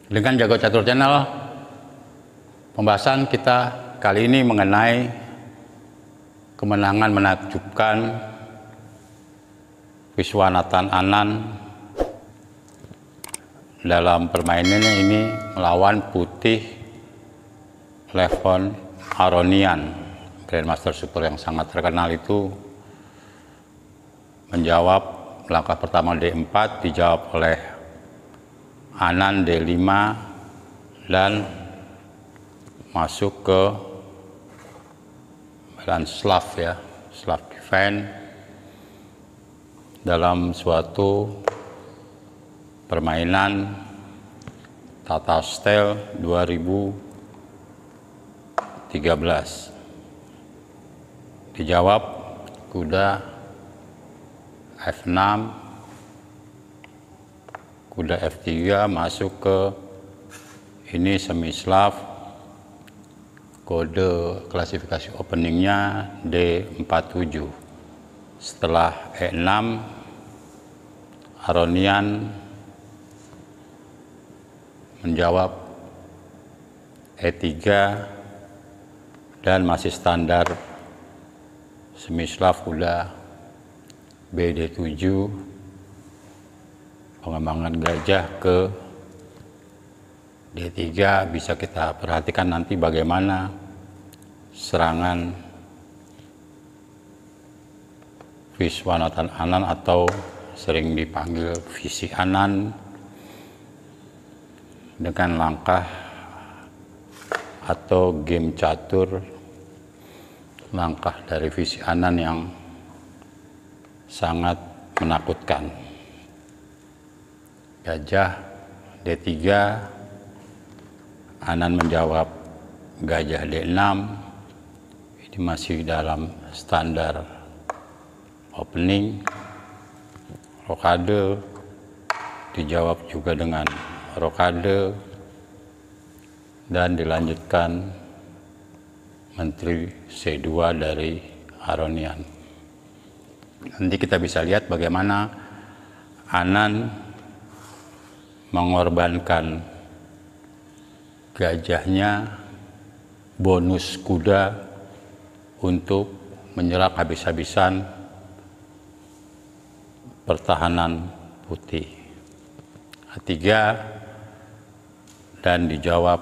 Dengan Jago Catur Channel, pembahasan kita kali ini mengenai kemenangan menakjubkan Viswanathan Anand dalam permainannya ini melawan Putih Levon Aronian, Grandmaster Super yang sangat terkenal itu. Menjawab langkah pertama D4 dijawab oleh Anand D5 dan masuk ke medan Slav ya, Slav defense dalam suatu permainan Tata Style 2013. Dijawab kuda F6, kuda F3 masuk ke ini semi Slav, kode klasifikasi openingnya D47. Setelah E6, Aronian menjawab E3 dan masih standar semi Slav kuda BD7, pengembangan gajah ke D3. Bisa kita perhatikan nanti bagaimana serangan Viswanathan Anand atau sering dipanggil Visi Anand dengan langkah atau game catur langkah dari Visi Anand yang sangat menakutkan. Gajah D3, Anand menjawab gajah D6. Ini masih dalam standar opening. Rokade dijawab juga dengan rokade dan dilanjutkan menteri C2 dari Aronian. Nanti kita bisa lihat bagaimana Anand mengorbankan gajahnya, bonus kuda untuk menyerang habis-habisan pertahanan Putih. A3 dan dijawab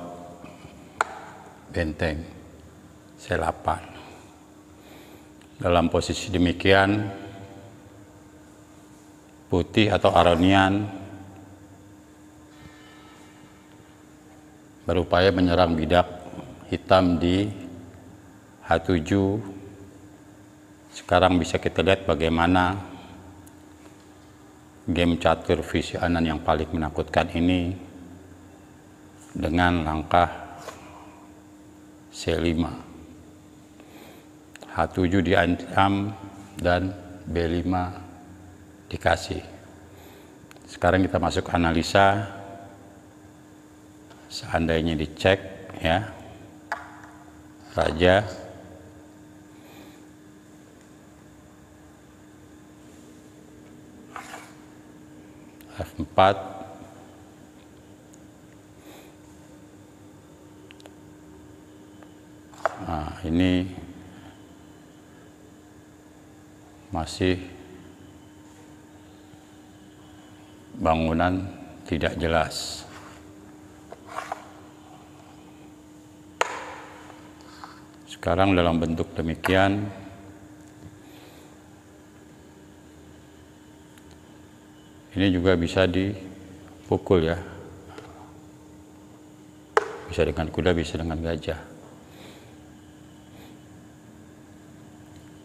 benteng C8. Dalam posisi demikian, Putih atau Aronian berupaya menyerang bidak hitam di H7. Sekarang bisa kita lihat bagaimana game catur Visi Anand yang paling menakutkan ini dengan langkah C5. H7 diancam dan B5 dikasih. Sekarang kita masuk analisa. Seandainya dicek ya, raja F4, nah ini masih bangunan tidak jelas. Sekarang dalam bentuk demikian, ini juga bisa dipukul ya, bisa dengan kuda, bisa dengan gajah.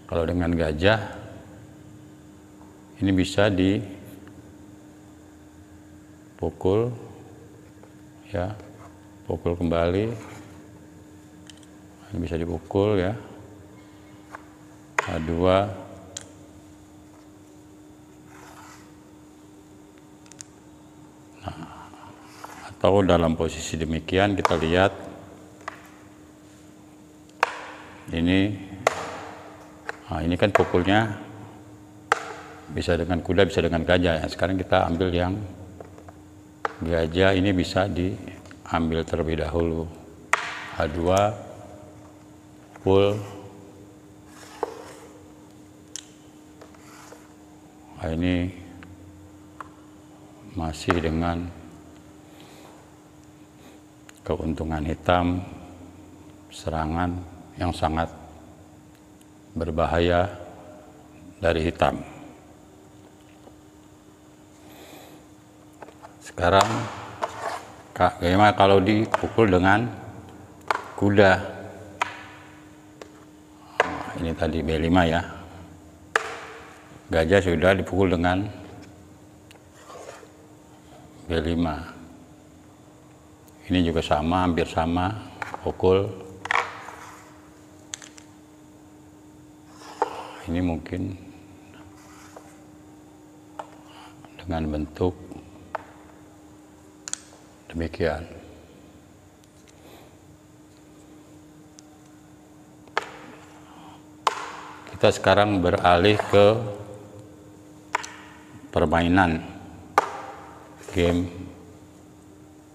Kalau dengan gajah ini bisa dipukul ya, pukul kembali. Ini bisa dipukul ya, A2, nah, atau dalam posisi demikian kita lihat ini, nah ini kan pukulnya bisa dengan kuda, bisa dengan gajah ya. Sekarang kita ambil yang gajah, ini bisa di ambil terlebih dahulu H2 full. Nah, ini masih dengan keuntungan hitam, serangan yang sangat berbahaya dari hitam. Sekarang bagaimana kalau dipukul dengan kuda? Nah, ini tadi B5 ya. Gajah sudah dipukul dengan B5. Ini juga sama, hampir sama, pukul. Ini mungkin dengan bentuk demikian. Kita sekarang beralih ke permainan game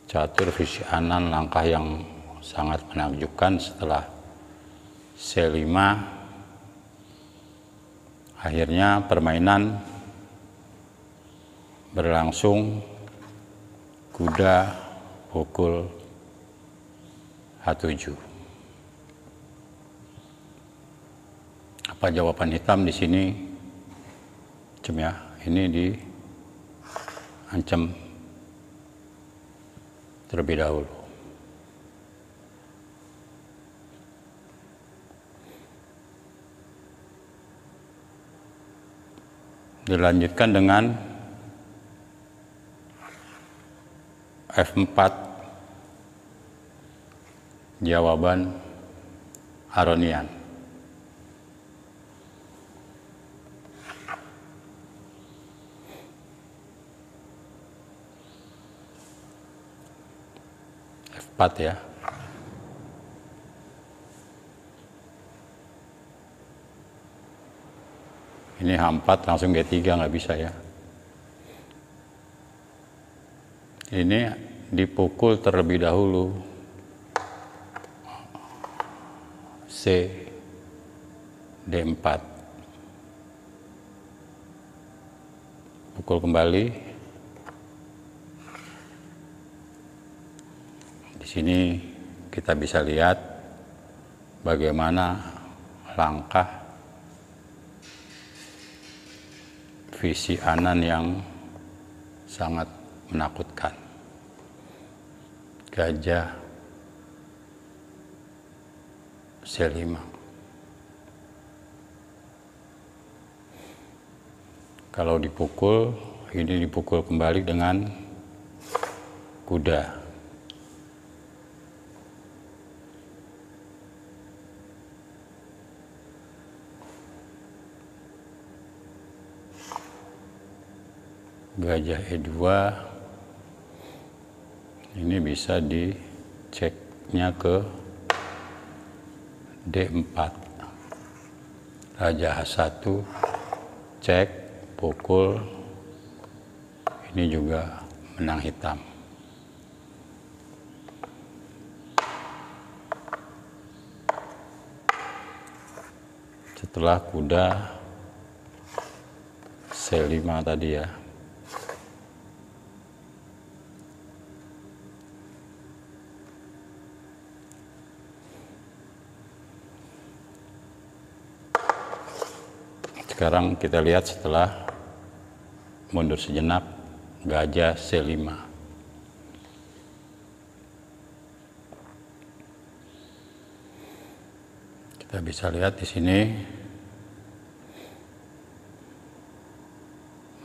catur visi Anand, langkah yang sangat menakjubkan. Setelah C5 akhirnya permainan berlangsung, kuda pukul H7. Apa jawaban hitam di sini? Ya, ini diancam terlebih dahulu. Dilanjutkan dengan F4, jawaban Aronian. F4 ya. Ini H4 langsung G3, nggak bisa ya. Ini dipukul terlebih dahulu C D4. Pukul kembali. Di sini kita bisa lihat bagaimana langkah visi Anand yang sangat menakutkan. Gajah C5. Kalau dipukul, ini dipukul kembali dengan kuda. Gajah E2, ini bisa diceknya ke D4. Raja H1, cek, pukul, ini juga menang hitam. Setelah kuda C5 tadi ya. Sekarang kita lihat setelah mundur sejenak, gajah C5. Kita bisa lihat di sini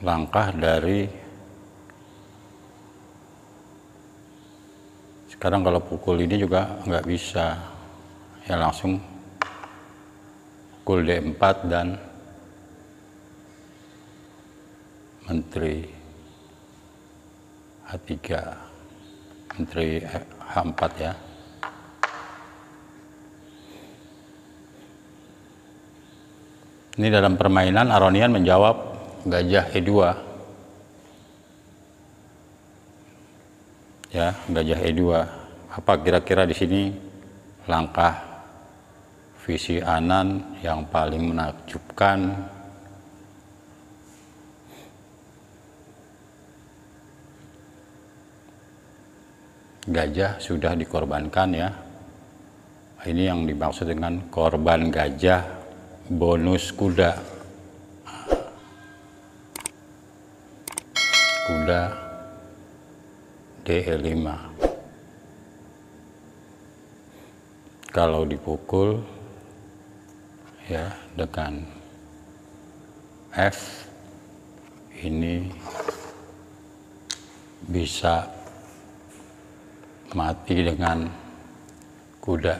langkah dari, sekarang kalau pukul ini juga nggak bisa ya, langsung pukul D4 dan menteri H3, menteri H4 ya. Ini dalam permainan Aronian menjawab gajah E2. Ya, gajah E2. Apa kira-kira di sini langkah visi Anan yang paling menakjubkan? Gajah sudah dikorbankan ya. Ini yang dimaksud dengan korban gajah bonus kuda. Kuda DE5. Kalau dipukul ya dengan F ini bisa mati dengan kuda.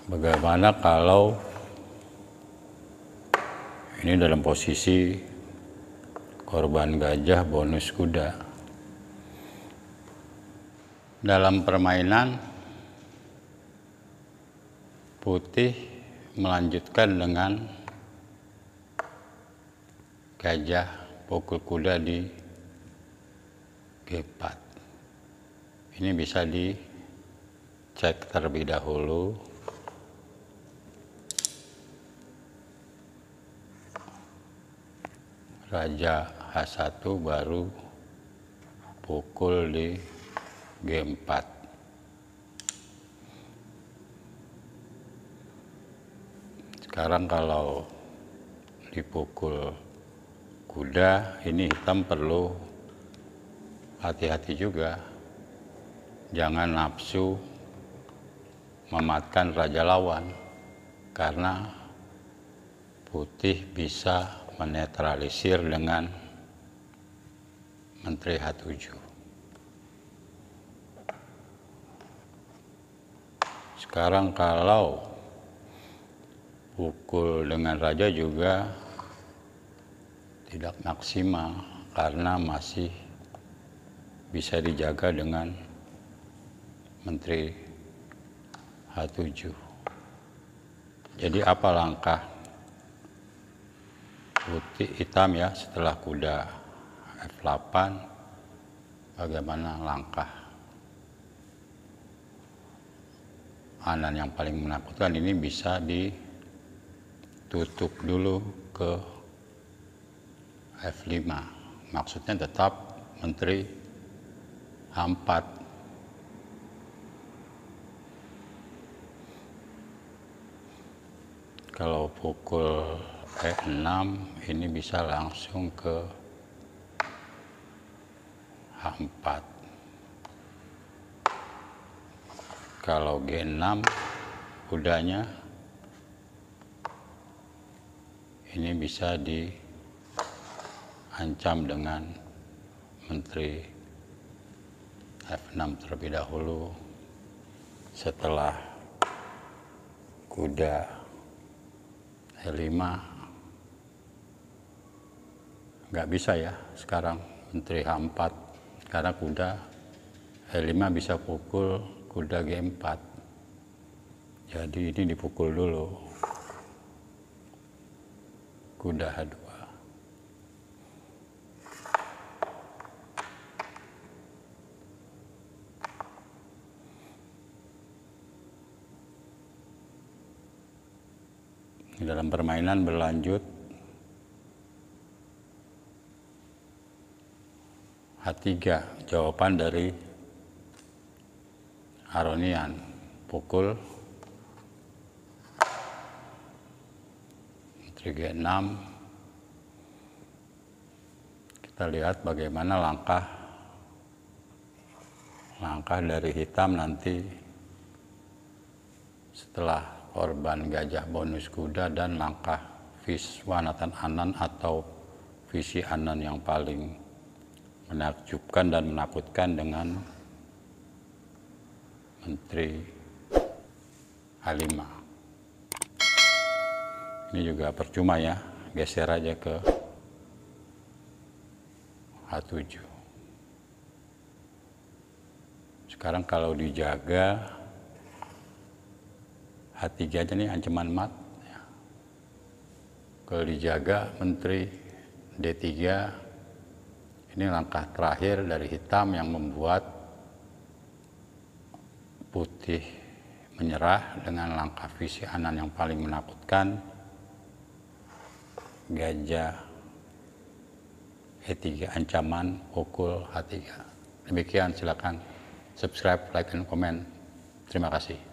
Bagaimana kalau ini dalam posisi korban gajah bonus kuda? Dalam permainan, putih melanjutkan dengan gajah pukul kuda di G4. Ini bisa dicek terlebih dahulu. Raja H1 baru pukul di G4. Sekarang kalau dipukul kuda, ini hitam perlu hati-hati juga. Jangan nafsu mematkan raja lawan, karena putih bisa menetralisir dengan Menteri H7. Sekarang kalau pukul dengan raja juga tidak maksimal, karena masih bisa dijaga dengan Menteri H7. Jadi apa langkah putih hitam ya setelah kuda F8? Bagaimana langkah Anan yang paling menakutkan? Ini bisa ditutup dulu ke F5. Maksudnya tetap Menteri H4. Kalau pukul E6 ini bisa langsung ke H4. Kalau G6 kudanya ini bisa diancam dengan Menteri F6 terlebih dahulu. Setelah kuda E5 nggak bisa ya sekarang Menteri H4, karena kuda E5 bisa pukul kuda G4. Jadi ini dipukul dulu kuda H2. Dalam permainan berlanjut, H3, jawaban dari Aronian, pukul Menteri G6. Kita lihat bagaimana langkah dari hitam nanti setelah korban gajah bonus kuda, dan langkah Viswanathan Anan atau visi Anan yang paling menakjubkan dan menakutkan dengan Menteri H5. Ini juga percuma ya, geser aja ke H7. Sekarang kalau dijaga H3 aja nih ancaman mat. Kalau dijaga Menteri D3 Ini langkah terakhir dari hitam yang membuat putih menyerah dengan langkah visi Anan yang paling menakutkan. Gajah E3 ancaman, pukul H3. Demikian, silakan subscribe, like, dan komen. Terima kasih.